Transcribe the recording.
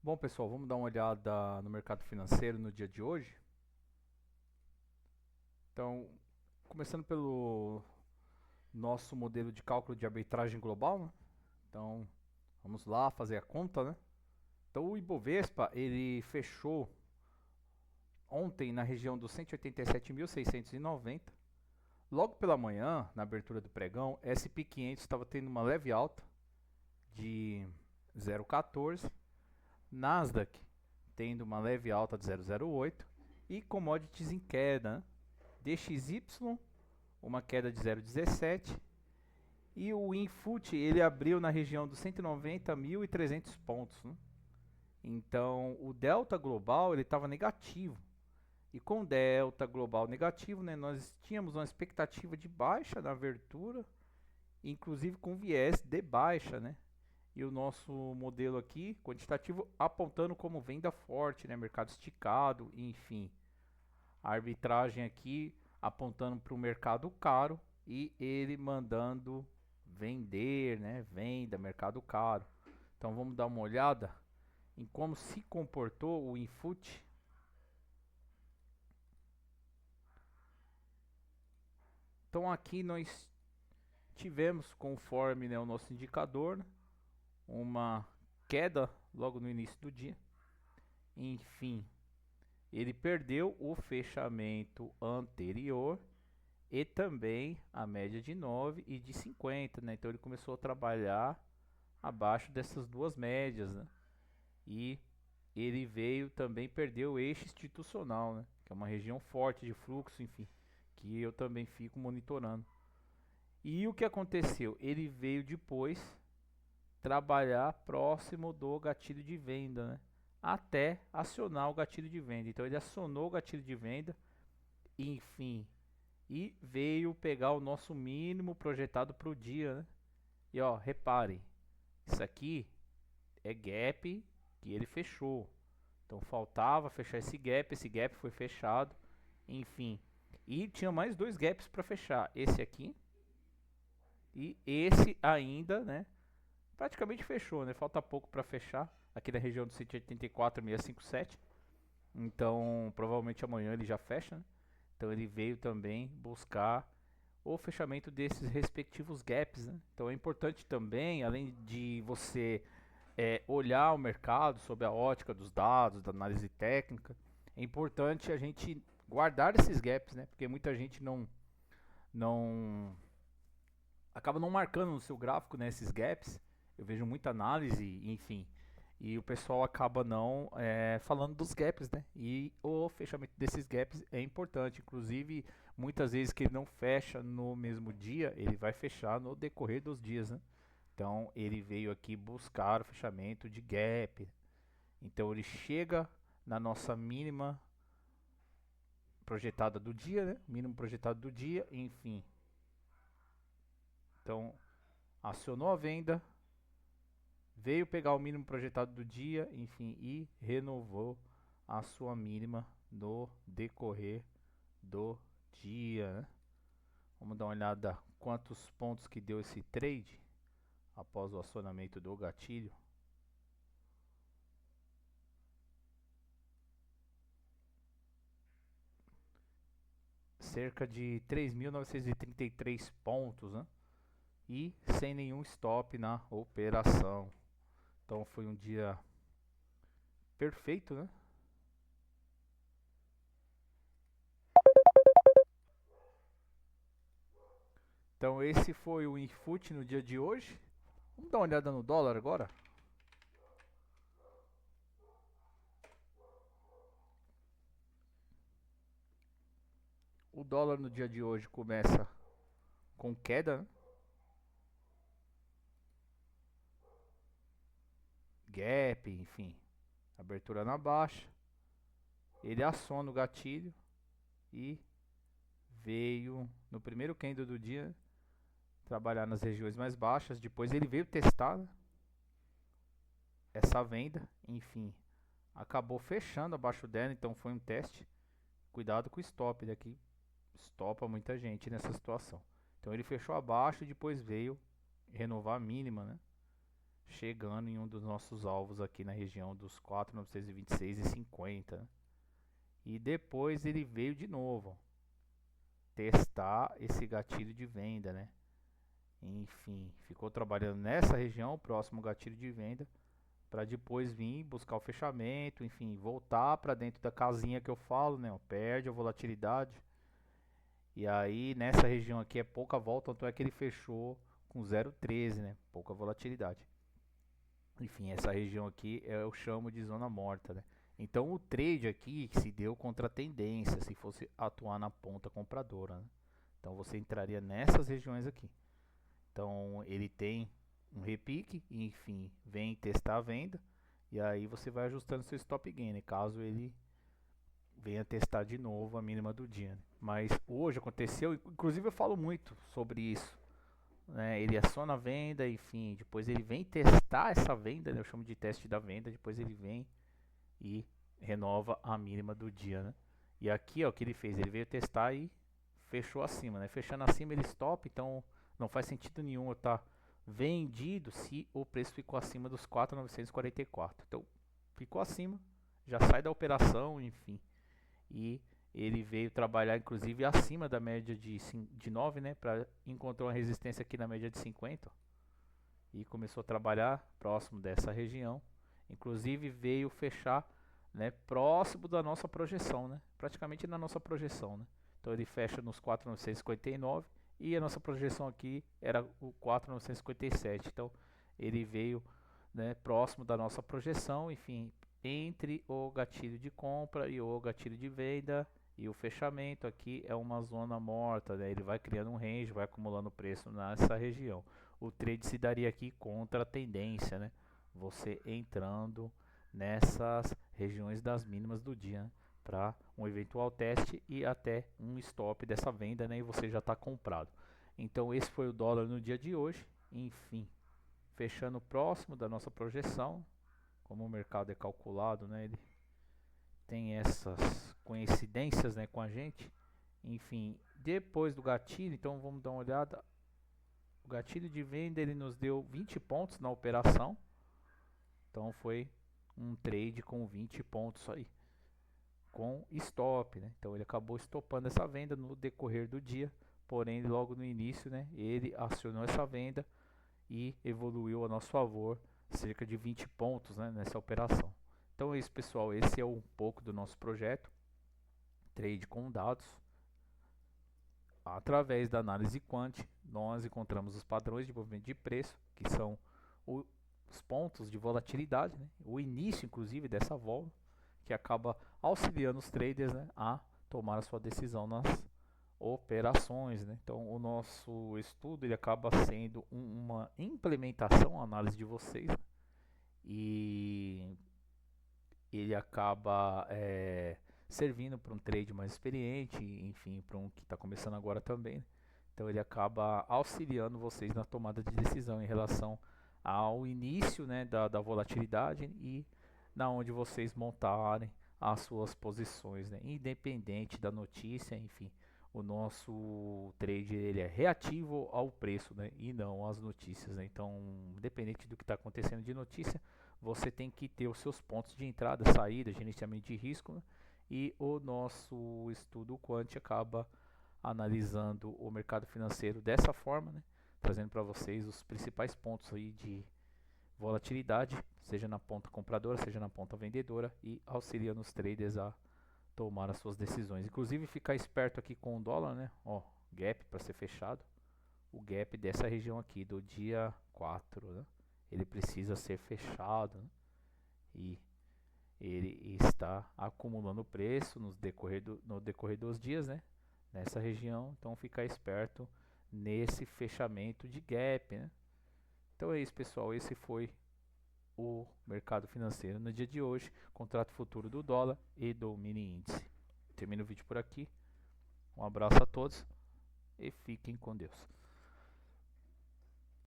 Bom, pessoal, vamos dar uma olhada no mercado financeiro no dia de hoje. Então, começando pelo nosso modelo de cálculo de arbitragem global, né? Então, vamos lá fazer a conta, né? Então, o Ibovespa, ele fechou ontem na região dos 187.690. Logo pela manhã, na abertura do pregão, SP500 estava tendo uma leve alta de 0,14, Nasdaq tendo uma leve alta de 0,08 e commodities em queda, né? DXY, uma queda de 0,17 e o Infut ele abriu na região dos 190.300 pontos, né? Então o delta global ele estava negativo e com o delta global negativo, né, nós tínhamos uma expectativa de baixa na abertura, inclusive com viés de baixa, né? E o nosso modelo aqui quantitativo apontando como venda forte, né, mercado esticado, enfim. A arbitragem aqui apontando para o mercado caro e ele mandando vender, né? Venda, mercado caro. Então vamos dar uma olhada em como se comportou o Infut. Então aqui nós tivemos, conforme, né, o nosso indicador, né, uma queda logo no início do dia. Enfim, ele perdeu o fechamento anterior e também a média de 9 e de 50, né? Então ele começou a trabalhar abaixo dessas duas médias, né? E ele veio também perder o eixo institucional, né? Que é uma região forte de fluxo, enfim, que eu também fico monitorando. E o que aconteceu? Ele veio depois trabalhar próximo do gatilho de venda, né? Até acionar o gatilho de venda. Então ele acionou o gatilho de venda, enfim, e veio pegar o nosso mínimo projetado para o dia, né? E ó, repare, isso aqui é gap que ele fechou. Então faltava fechar esse gap foi fechado, enfim. E tinha mais dois gaps para fechar, esse aqui e esse ainda, né? Praticamente fechou, né? Falta pouco para fechar aqui na região do 184.657. Então, provavelmente amanhã ele já fecha, né? Então ele veio também buscar o fechamento desses respectivos gaps, né? Então é importante também, além de você olhar o mercado sob a ótica dos dados, da análise técnica, é importante a gente guardar esses gaps, né? Porque muita gente não acaba não marcando no seu gráfico, né, esses gaps. Eu vejo muita análise, enfim, e o pessoal acaba não falando dos gaps, né? E o fechamento desses gaps é importante. Inclusive, muitas vezes que ele não fecha no mesmo dia, ele vai fechar no decorrer dos dias, né? Então, ele veio aqui buscar o fechamento de gap. Então, ele chega na nossa mínima projetada do dia, né? Mínimo projetado do dia, enfim. Então, acionou a venda, veio pegar o mínimo projetado do dia, enfim, e renovou a sua mínima no decorrer do dia, né? Vamos dar uma olhada quantos pontos que deu esse trade após o acionamento do gatilho. Cerca de 3.933 pontos, né? E sem nenhum stop na operação. Então foi um dia perfeito, né? Então esse foi o Infut no dia de hoje. Vamos dar uma olhada no dólar agora. O dólar no dia de hoje começa com queda, né? Gap, enfim, abertura na baixa. Ele aciona o gatilho e veio no primeiro candle do dia trabalhar nas regiões mais baixas. Depois ele veio testar, né, essa venda, enfim, acabou fechando abaixo dela, então foi um teste. Cuidado com o stop daqui, estopa muita gente nessa situação. Então ele fechou abaixo e depois veio renovar a mínima, né? chegando em um dos nossos alvos aqui na região dos 4.926,50, né? E depois ele veio de novo testar esse gatilho de venda, né? Enfim, ficou trabalhando nessa região, próximo gatilho de venda, para depois vir buscar o fechamento, enfim, voltar para dentro da casinha que eu falo, né? Perde a volatilidade. E aí nessa região aqui é pouca volta, tanto é que ele fechou com 0,13, né? Pouca volatilidade. Enfim, essa região aqui eu chamo de zona morta, né? Então o trade aqui se deu contra a tendência, se fosse atuar na ponta compradora, né? Então você entraria nessas regiões aqui. Então ele tem um repique, e, enfim, vem testar a venda, e aí você vai ajustando seu stop gain, né? Caso ele venha testar de novo a mínima do dia, né? Mas hoje aconteceu, inclusive eu falo muito sobre isso, né? Ele aciona a venda, enfim, depois ele vem testar essa venda, né? Eu chamo de teste da venda, depois ele vem e renova a mínima do dia, né? E aqui, ó, o que ele fez, ele veio testar e fechou acima, né? Fechando acima ele stop, então não faz sentido nenhum eu estar vendido se o preço ficou acima dos 4.944. Então, ficou acima, já sai da operação, enfim. E ele veio trabalhar inclusive acima da média de 9, né? Encontrou uma resistência aqui na média de 50, ó, e começou a trabalhar próximo dessa região. Inclusive veio fechar, né, próximo da nossa projeção, né? Praticamente na nossa projeção, né? Então ele fecha nos 4.959 e a nossa projeção aqui era o 4.957. Então ele veio, né, próximo da nossa projeção, enfim, entre o gatilho de compra e o gatilho de venda, e o fechamento aqui é uma zona morta, né? Ele vai criando um range, vai acumulando preço nessa região. O trade se daria aqui contra a tendência, né? Você entrando nessas regiões das mínimas do dia, né? Para um eventual teste e até um stop dessa venda, né? E você já está comprado. Então esse foi o dólar no dia de hoje. Enfim, fechando próximo da nossa projeção. Como o mercado é calculado, né? Ele tem essas coincidências, né, com a gente. Enfim, depois do gatilho, então vamos dar uma olhada. O gatilho de venda ele nos deu 20 pontos na operação. Então foi um trade com 20 pontos aí, com stop, né? Então ele acabou estopando essa venda no decorrer do dia, porém logo no início, né, ele acionou essa venda e evoluiu a nosso favor cerca de 20 pontos, né, nessa operação. Então é isso, pessoal, esse é um pouco do nosso projeto trade com dados. Através da análise quant, nós encontramos os padrões de movimento de preço, que são os pontos de volatilidade, né? O início, inclusive, dessa volta, que acaba auxiliando os traders, né, a tomar a sua decisão nas operações, né? Então, o nosso estudo ele acaba sendo uma implementação, uma análise de vocês, né? E ele acaba servindo para um trade mais experiente, enfim, para um que está começando agora também, né? Então ele acaba auxiliando vocês na tomada de decisão em relação ao início, né, da volatilidade e na onde vocês montarem as suas posições, né, independente da notícia, enfim. O nosso trade ele é reativo ao preço, né, e não às notícias, né? Então, independente do que está acontecendo de notícia, você tem que ter os seus pontos de entrada, saída, gerenciamento de risco, né? E o nosso estudo quant acaba analisando o mercado financeiro dessa forma, né? Trazendo para vocês os principais pontos aí de volatilidade, seja na ponta compradora, seja na ponta vendedora, e auxiliando os traders a tomar as suas decisões. Inclusive ficar esperto aqui com o dólar, né? Ó, gap para ser fechado. O gap dessa região aqui do dia 4, né? Ele precisa ser fechado, né? E ele está acumulando preço no decorrer dos dias, né? Nessa região, então ficar esperto nesse fechamento de gap, né? Então é isso, pessoal, esse foi o mercado financeiro no dia de hoje, contrato futuro do dólar e do mini índice. Termino o vídeo por aqui, um abraço a todos e fiquem com Deus.